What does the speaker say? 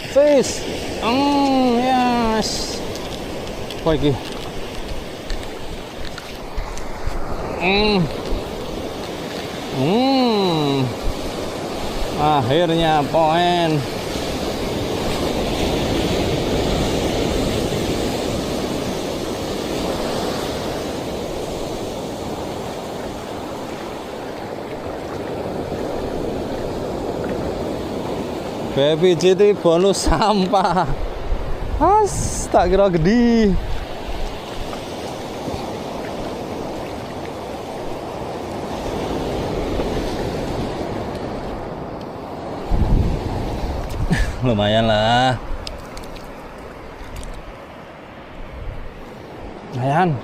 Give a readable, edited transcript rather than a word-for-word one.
Fish. Yes. Apa iki? Akhirnya poin. Baby GT bonus sampah. Tak kira gede. Lumayan lah. Lumayan.